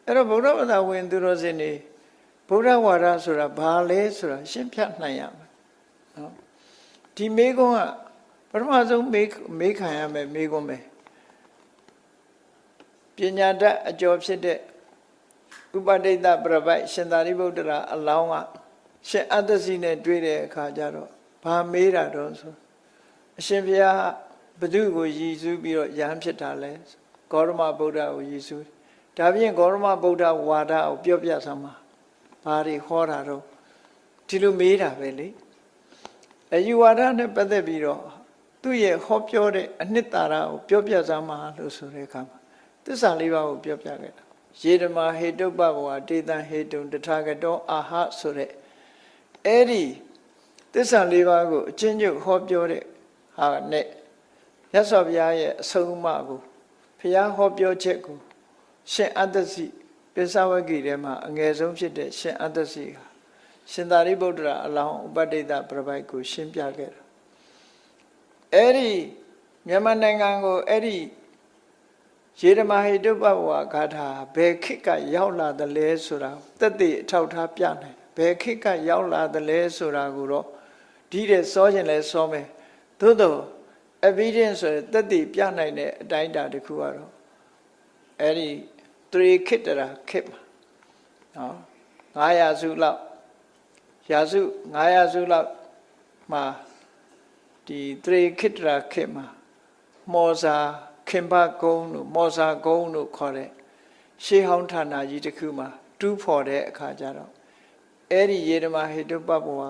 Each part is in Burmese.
အဲ့တော့ဗုဒ္ဓဘာသာဝင်သူတော်စင်တွေဗုဒ္ဓဝါဒဆိုတာဘာလဲဆိုတာရှင်းပြနိုင်ရမယ်နော်ဒီမေကုန်းကပထမဆုံးမေးခံရမယ်မေကုန်းပဲပညာတတ်အကျော်ဖြစ်တဲ့ဥပဒိတပရပိုက်ရှင်သာရိပုတ္တရာအလောင်းကရှင်အတ္တစီနဲ့တွေ့တဲ့အခါကျတော့ဘာမေးတာတော့ဆိုအရှင်ဘုရားဘု து ကိုရည်စူးပြီးတော့ယဟန်ဖြစ်တာလဲဂေါရမဗုဒ္ဓကိုရည်စူးဒါဖြင့်ဂေါရမဗုဒ္ဓဝါဒကိုပြောပြစမ်းပါဘာတွေဟောတာတော့ဒီလိုမေးတာပဲလေအယူဝါဒနဲ့ပတ်သက်ပြီးတော့သူ့ရဲ့ဟောပြောတဲ့အနှစ်သာရကိုပြောပြစမ်းပါလို့ဆိုတဲ့အခါမှာသစ္စာလေးပါးကိုပြောပြခဲ့တာယေဓမဟေတုပ္ပဘဝတေတံဟေတုံတထာဂတောအာဟဆိုတဲ့အဲ့ဒီသစ္စာလေးပါးကိုအချင်းချင်းဟောပြောတဲ့ဟာနဲ့မြတ်စွာဘုရားရဲ့အဆုံးအမကိုဘုရားဟောပြောချက်ကိုရှင်အတ္တစီပိဿဝဂီထဲမှာအငယ်ဆုံးဖြစ်တဲ့ရှင်အတ္တစီဟာရှင်သာရိပုတ္တရာအလောင်းဥပဒိတပရပိုက်ကိုရှင်းပြခဲ့တာအဲ့ဒီမြန်မာနိုင်ငံကိုအဲ့ဒီယေဓမဟိတုပ္ပဝါဂါထာဘယ်ခေတ်ကရောက်လာသလဲဆိုတာသက်သေအထောက်ထားပြနိုင်ဘယ်ခေတ်ကရောက်လာသလဲဆိုတာကိုတော့ဒီတဲ့စောခြင်းလဲစောမယ်သို့တော့ evidence ဆိုတဲ့သက်သေပြနိုင်တဲ့အတိုင်းအတာတစ်ခုကတော့အဲ့ဒီသရေခေတ္တရာခေတ်မှာနော်900စုလောက်ရာစု900စုလောက်မှာဒီသရေခေတ္တရာခေတ်မှာမောဇာခင်ဘကုန်းတို့မောဇာကုန်းတို့ခေါ်တဲ့ရှေးဟောင်းဌာနကြီးတစ်ခုမှာတူးဖော်တဲ့အခါကျတော့အဲ့ဒီယေဓမဟေတုပ္ပဘဝ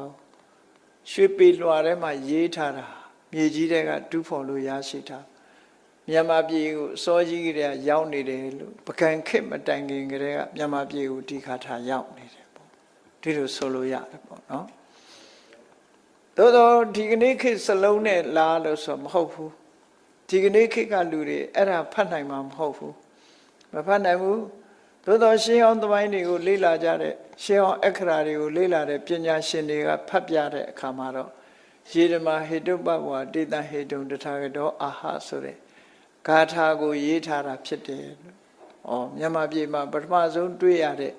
ရွှေပေလွှာထဲမှာရေးထားတာမြေကြီးတွေကတူးဖော်လို့ရရှိတာမြန်မာပြည်ကိုစောကြီးကလေးရောက်နေတယ်လို့ပကံခေတ်မတိုင်ခင်ကလေးကမြန်မာပြည်ကိုဒီခါထားရောက်နေတယ်ပေါ့ဒီလိုဆိုလို့ရတယ်ပေါ့နော်သို့တော့ဒီကနေ့ခေတ်စလုံးနဲ့လားလို့ဆိုမဟုတ်ဘူးဒီကနေ့ခေတ်ကလူတွေအဲ့ဒါဖတ်နိုင်မှာမဟုတ်ဘူးမဖတ်နိုင်ဘူးသို့တော့ရှင်းအောင်သမိုင်းတွေကိုလေ့လာကြတဲ့ရှင်းအောင်အခရာတွေကိုလေ့လာတဲ့ပညာရှင်တွေကဖတ်ပြတဲ့အခါမှာတော့ယေဓမဟေတုပ္ပဝါတေတံဟေတုံတထာဂတောအာဟဆိုတဲ့ဂါထာကိုရေးထားတာဖြစ်တယ်လို့မြန်မာပြည်မှာပထမဆုံးတွေ့ရတဲ့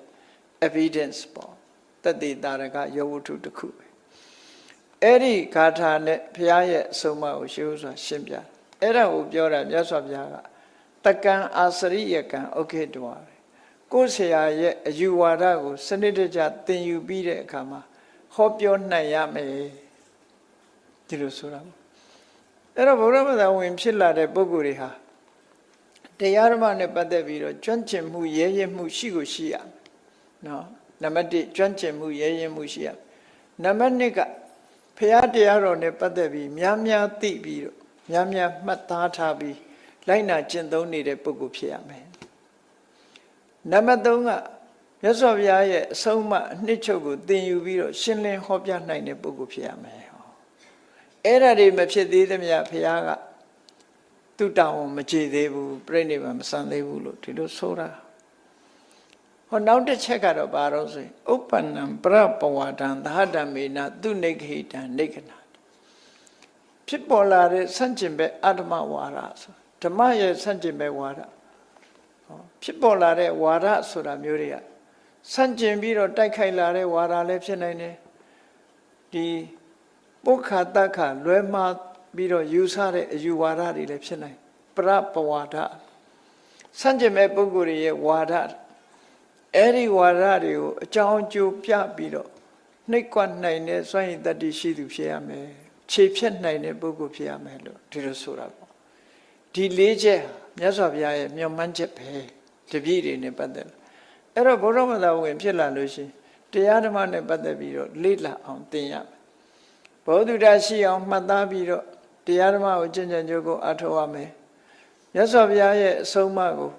evidence ပေါ့သက်သေတာရကယောဝတ္ထုတစ်ခုပဲအဲ့ဒီဂါထာနဲ့ဘုရားရဲ့အဆုံးအမကိုရှင်းဥစွာရှင်းပြအဲ့ဒါကိုပြောတာမြတ်စွာဘုရားကတကံအာစရိယကံဥက္ခေတဝါကိုယ်ဆရာရဲ့အယူဝါဒကိုစနစ်တကျသင်ယူပြီးတဲ့အခါမှာဟောပြောနိုင်ရမယ်ဒီလိုဆိုတာအဲ့တော့ဗုဒ္ဓဘာသာဝင်ဖြစ်လာတဲ့ပုဂ္ဂိုလ်တွေဟာတရားဓမ္မနဲ့ပတ်သက်ပြီးတော့ကျွမ်းကျင်မှုရဲရဲမှုရှိကိုရှိရမယ်နော်နံပါတ်1ကျွမ်းကျင်မှုရဲရဲမှုရှိရနံပါတ်2ကဘုရားတရားတော်နဲ့ပတ်သက်ပြီးများများသိပြီးတော့များများမှတ်သားထားပြီးလိုက်နာကျင့်သုံးနေတဲ့ပုဂ္ဂိုလ်ဖြစ်ရမယ်နံပါတ်3ကမြတ်စွာဘုရားရဲ့အဆုံးအမအနှစ်ချုပ်ကိုသင်ယူပြီးတော့ရှင်းလင်းဟောပြနိုင်တဲ့ပုဂ္ဂိုလ်ဖြစ်ရမယ်အဲ့ဒါတွေမဖြစ်သေးသမျှဘုရားကသူ့တောင်းမကြည်သေးဘူးပြိဋိဘံမဆန်သေးဘူးလို့ဒီလိုဆိုတာဟောနောက်တစ်ချက်ကတော့ဘာလို့ဆိုရင်ဥပ္ပန္နံပရပဝါဒံသဟတမေနသူနေခိတံနေကနာဖြစ်ပေါ်လာတဲ့ဆန့်ကျင်ဘက်အဓမ္မဝါဒဆိုဓမ္မရဲ့ဆန့်ကျင်ဘက်ဝါဒဖြစ်ပေါ်လာတဲ့ဝါဒဆိုတာမျိုးတွေကဆန့်ကျင်ပြီးတော့တိုက်ခိုက်လာတဲ့ဝါဒလည်းဖြစ်နိုင်တယ်ဒီပုခါတက္ခလွဲမှားပြီးတော့ယူဆတဲ့အယူဝါဒတွေလည်းဖြစ်နိုင်ပရပဝါဒဆန့်ကျင်မဲ့ပုဂ္ဂိုလ်ရဲ့ဝါဒအဲ့ဒီဝါဒတွေကိုအကြောင်းအကျိုးပြပြီးတော့နှိပ်ကွက်နိုင်တဲ့စွမ်းရည်တတ္တိရှိသူဖြစ်ရမယ်ခြေဖြတ်နိုင်တဲ့ပုဂ္ဂိုလ်ဖြစ်ရမယ်လို့ဒီလိုဆိုတာပေါ့ဒီ၄ချက်မြတ်စွာဘုရားရဲ့မျှော်မှန်းချက်ပဲတပည့်တွေနဲ့ပတ်သက်အဲ့တော့ဘုရားဘာသာဝင်ဖြစ်လာလို့ရှိရင်တရားဓမ္မနဲ့ပတ်သက်ပြီးတော့လေ့လာအောင်သင်ရမယ်ဘောဓုတရှိအောင်မှတ်သားပြီးတော့တရားဓမ္မကိုကျင့်ကြံကြိုးကိုအထောက်ရမယ်မြတ်စွာဘုရားရဲ့အဆုံးအမကို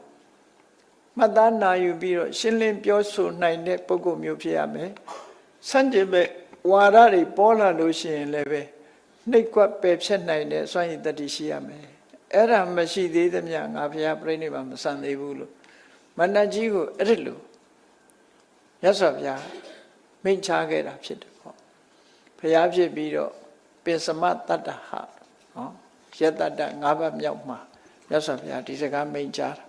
မှတ်သားနာယူပြီးတော့ရှင်းလင်းပြောဆိုနိုင်တဲ့ပုဂ္ဂိုလ်မျိုးဖြစ်ရမယ်ဆန့်ကျင်ဘက်ဝါဒတွေပေါ်လာလို့ရှိရင်လည်းပဲနှိပ်ကွက်ပယ်ဖြတ်နိုင်တဲ့စွမ်းရည်တတ္တိရှိရမယ်အဲ့ဒါမရှိသေးသမျှငါဘုရားပြိဋိဘံမဆန်သေးဘူးလို့မဏ္ဍကြီးကိုအဲ့ဒီလိုမြတ်စွာဘုရားမိန့်ချခဲ့တာဖြစ်တယ်ပေါ့ဘုရားဖြစ်ပြီးတော့ပိစမတတ္တဟနော်ယတ္တ၅ပါးမြောက်မှာမြတ်စွာဘုရားဒီစကားမိန့်ကြားတာ